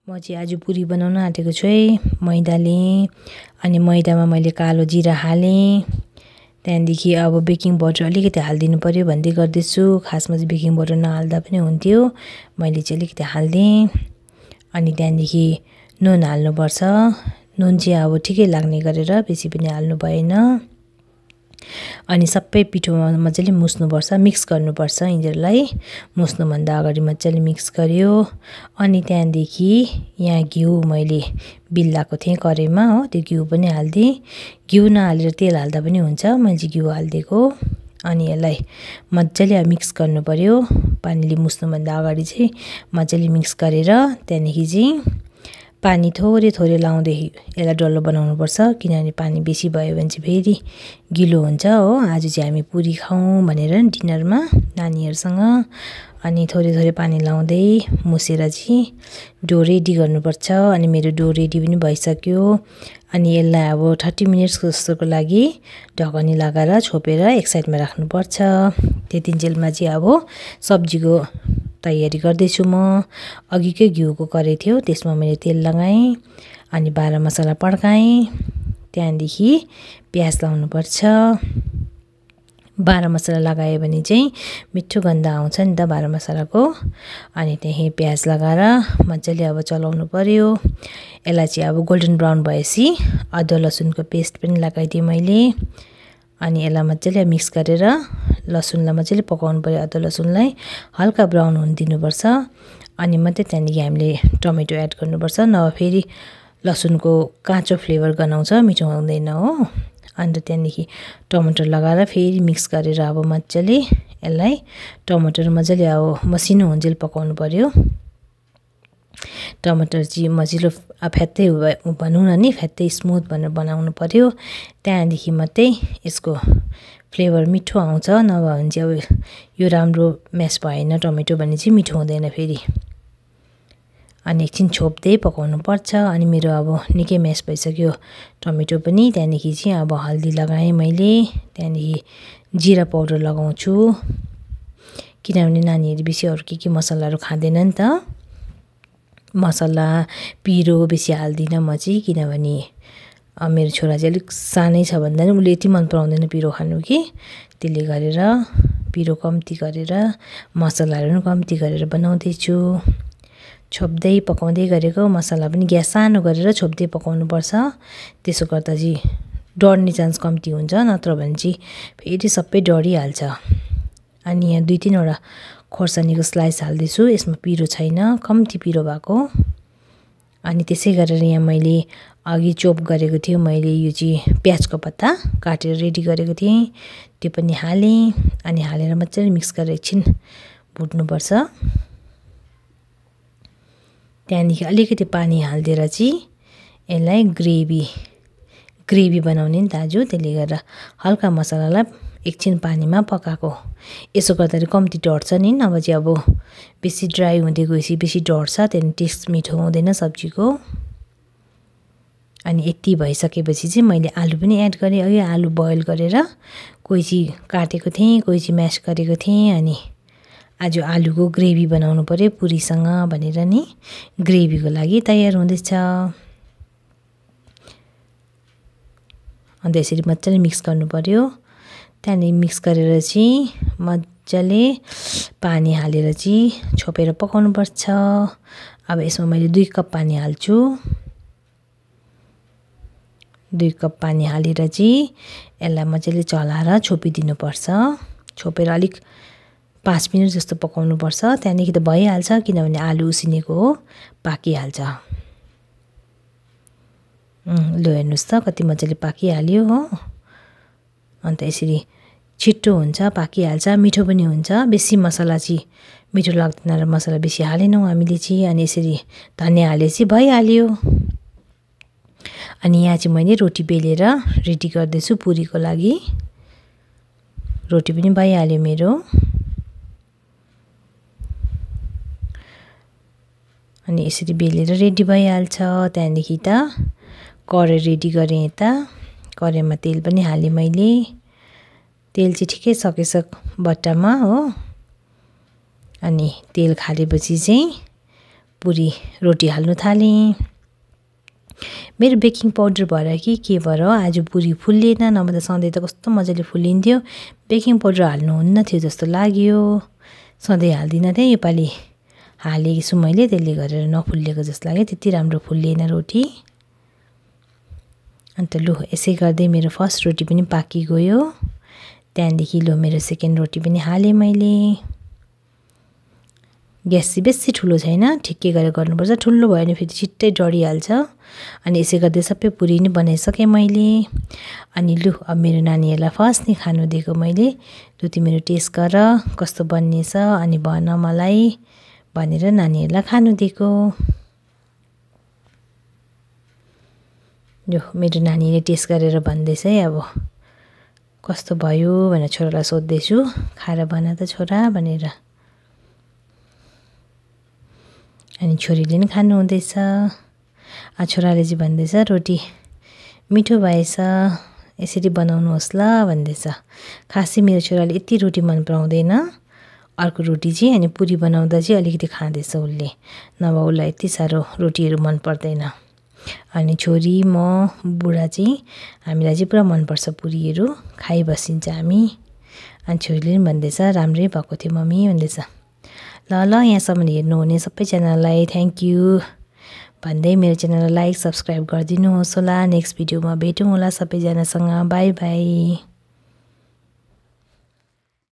म चाहिँ आज पुरी बनाउन आँटेको छु है। मैदा लिएँ अनि मैदामा मैले कालो जिरा हालेँ। त्यहाँदेखि अब बेकिङ पाउडर अलिकति हालिदिनु पर्यो भन्दै गर्दैछु। खासमा चाहिँ बेकिङ पाउडर नहाल्दा पनि हुन्थ्यो, मैले चाहिँ अलिकति हालिदिएँ। अनि त्यहाँदेखि नुन हाल्नुपर्छ। नुन चाहिँ अब ठिकै लाग्ने गरेर, बेसी पनि हाल्नु भएन। अनि सबै पिठोमा मजाले मुस्नुपर्छ, मिक्स गर्नुपर्छ। यिनीहरूलाई मुस्नुभन्दा अगाडि मजाले मिक्स गर्यो। अनि त्यहाँदेखि यहाँ घिउ मैले बिल्लाको थिएँ कराईमा हो, त्यो घिउ पनि हालिदिएँ। घिउ नहालेर तेल हाल्दा पनि हुन्छ, मैले चाहिँ घिउ हालिदिएको। अनि यसलाई मजाले मिक्स गर्नु पर्यो। पानीले मुस्नुभन्दा अगाडि चाहिँ मजाले मिक्स गरेर त्यहाँदेखि चाहिँ पानी थोरै थोरै लाउँदै यसलाई डल्लो बनाउनुपर्छ, किनभने पानी बेसी भयो भने चाहिँ फेरि गिलो हुन्छ हो। आज चाहिँ हामी पुरी खाउँ भनेर डिनरमा नानीहरूसँग। अनि थोरै थोरै पानी लाउँदै मुसेर चाहिँ डो रेडी गर्नुपर्छ। अनि मेरो डो रेडी पनि भइसक्यो। अनि यसलाई अब 30 मिनट्स जस्तोको लागि ढकनी लगाएर छोपेर एक साइडमा राख्नुपर्छ। त्यतिन्जेलमा चाहिँ अब सब्जीको तयारी गर्दैछु म। अघिकै घिउको कराई थियो, त्यसमा मैले तेल लगाएँ अनि बाह्र मसला पड्काएँ। त्यहाँदेखि प्याज लाउनुपर्छ। बाह्र मसला लगायो भने चाहिँ मिठो गन्ध आउँछ नि त बाह्र मसलाको। अनि त्यही प्याज लगाएर मजाले अब चलाउनु पर्यो। यसलाई चाहिँ अब गोल्डन ब्राउन भएपछि अदुवा लसुनको पेस्ट पनि लगाइदिएँ मैले। अनि यसलाई मजाले मिक्स गरेर लसुनलाई मजाले पकाउनु पर्यो। अदुवा लसुनलाई हल्का ब्राउन हुन दिनुपर्छ। अनि मात्रै त्यहाँदेखि हामीले टमेटो एड गर्नुपर्छ, नभए फेरि लसुनको काँचो फ्लेभर गनाउँछ, मिठो हुँदैन हो। अन्त त्यहाँदेखि टमाटर लगाएर फेरि मिक्स गरेर अब मजाले यसलाई टमाटर मजाले अब मसिनो हुन्जेल पकाउनु पर्यो। टमाटर चाहिँ मजिलो फ्यात्तै भनौँ न नि, फ्यात्तै स्मुथ भनेर बनाउनु पर्यो। त्यहाँदेखि मात्रै यसको फ्लेभर मिठो आउँछ, नभए भने चाहिँ अब यो राम्रो म्यास भएन टमेटो भने चाहिँ मिठो हुँदैन फेरि। अनि एकछिन छोप्दै पकाउनु पर्छ। अनि मेरो अब निकै म्यास भइसक्यो टमेटो पनि। त्यहाँदेखि चाहिँ अब हल्दी लगाएँ मैले। त्यहाँदेखि जिरा पाउडर लगाउँछु, किनभने नानीहरू बेसी अरू के मसलाहरू खाँदैन नि त। मसला पिरो बेसी हाल्दिनँ म चाहिँ, किनभने मेरो छोरा चाहिँ अलिक सानै छ भन्दा पनि उसले यति मन पराउँदैन पिरो खानु कि। त्यसले गरेर पिरो कम्ती गरेर मसलाहरू पनि कम्ती गरेर बनाउँदैछु। छोप्दै पकाउँदै गरेको मसला पनि ग्यास सानो गरेर छोप्दै पकाउनुपर्छ। त्यसो गर्दा चाहिँ डढ्ने चान्स कम्ती हुन्छ, नत्र भने चाहिँ फेरि सबै डढिहाल्छ। अनि यहाँ 2-3 वटा खोर्सानीको स्लाइस हाल्दैछु, यसमा पिरो छैन, कम्ती पिरो भएको। अनि त्यसै गरेर यहाँ मैले अघि चोप गरेको थियो मैले यो चाहिँ प्याजको पत्ता काटेर रेडी गरेको थिएँ, त्यो पनि हालेँ। अनि हालेर मजाले मिक्स गरेर एकछिन भुट्नुपर्छ। त्यहाँदेखि अलिकति पानी हालिदिएर चाहिँ यसलाई ग्रेभी बनाउने नि दाजु, त्यसले गर्दा हल्का मसलालाई एकछिन पानीमा पकाएको। यसो गर्दाखेरि कम्ती डढ्छ नि, नभए चाहिँ अब बेसी ड्राई हुँदै गएपछि बेसी डढ्छ, त्यहाँदेखि टेस्ट मिठो हुँदैन सब्जीको। अनि यति भइसकेपछि चाहिँ मैले आलु पनि एड गरेँ। अघि आलु बोइल गरेर कोही चाहिँ काटेको थिएँ, कोही चाहिँ म्यास गरेको थिएँ। अनि आज आलुको ग्रेभी बनाउनु पर्यो पुरीसँग भनेर नि ग्रेभीको लागि तयार हुँदैछ। अन्त यसरी मजाले मिक्स गर्नु पर्यो। त्यहाँदेखि मिक्स गरेर चाहिँ मजाले पानी हालेर चाहिँ छोपेर पकाउनुपर्छ। अब यसमा मैले 2 कप पानी हाल्छु। 2 कप पानी हालेर चाहिँ यसलाई मजाले चलाएर छोपिदिनुपर्छ। छोपेर अलिक 5 मिनट जस्तो पकाउनुपर्छ। त्यहाँदेखि त भइहाल्छ, किनभने आलु उसिनेको हो, पाकिहाल्छ। ल हेर्नुहोस् त कति मजाले पाकिहाल्यो हो। अन्त यसरी छिट्टो हुन्छ, पाकिहाल्छ, मिठो पनि हुन्छ। बेसी मसला चाहिँ मिठो लाग्दैन र मसला बेसी हालेनौँ हामीले चाहिँ। अनि यसरी धनिया हालेपछि भइहाल्यो। अनि यहाँ चाहिँ मैले रोटी बेलेर रेडी गर्दैछु पुरीको लागि। रोटी पनि भइहाल्यो मेरो। अनि यसरी बेलेर रेडी भइहाल्छ। त्यहाँदेखि त कराई रेडी गरेँ। यता कराईमा तेल पनि हालेँ मैले। तेल चाहिँ ठिकै सकेछ बट्टामा हो। अनि तेल खालेपछि चाहिँ पुरी रोटी हाल्नु थालेँ। मेरो बेकिङ पाउडर भएर कि के भएर आज पुरी फुल्लेन, नभए त सधैँ त कस्तो मजाले फुलिन्थ्यो। बेकिङ पाउडर हाल्नुहुन्न थियो जस्तो लाग्यो, सधैँ हाल्दिनँ थिएँ, योपालि हालेको छु मैले, त्यसले गरेर नफुल्लेको जस्तो लाग्यो। त्यति राम्रो फुल्लिएन रोटी। अन्त लु यसै गर्दै मेरो फर्स्ट रोटी पनि पाकिगयो। त्यहाँदेखि लु मेरो सेकेन्ड रोटी पनि हालेँ मैले। ग्यास चाहिँ बेसी ठुलो छैन, ठिक्कै गरेर गर्नुपर्छ, ठुलो भयो भने फेरि छिट्टै डढिहाल्छ। अनि यसै गर्दै सबै पुरी नै बनाइसकेँ मैले। अनि लु अब मेरो नानीहरूलाई फर्स्ट नै खानु दिएको मैले। लु तिमीहरू टेस्ट गर कस्तो बनिएछ अनि भन मलाई भनेर नानीहरूलाई खानु दिएको। यो मेरो नानीले टेस्ट गरेर भन्दैछ है अब कस्तो भयो भनेर छोरालाई सोध्दैछु, खाएर भन त छोरा भनेर। अनि छोरीले नि खानु हुँदैछ। छोराले चाहिँ भन्दैछ रोटी मिठो भएछ, यसरी बनाउनुहोस् ल भन्दैछ। खासै मेरो छोराले यति रोटी मन पराउँदैन, अर्को रोटी चाहिँ अनि पुरी बनाउँदा चाहिँ अलिकति खाँदैछ उसले, नभए उसलाई यति साह्रो रोटीहरू मन पर्दैन। अनि छोरी म बुढा चाहिँ हामीलाई चाहिँ पुरा मनपर्छ पुरीहरू, खाइबसिन्छ हामी। अनि छोरीले पनि भन्दैछ राम्रै भएको थियो मम्मी भन्दैछ। ल यहाँसम्म हेर्नुहुने सबैजनालाई थ्याङ्क यू भन्दै मेरो च्यानललाई लाइक सब्सक्राइब गरिदिनुहोस् होला। नेक्स्ट भिडियोमा भेटौँ होला सबैजनासँग। By by.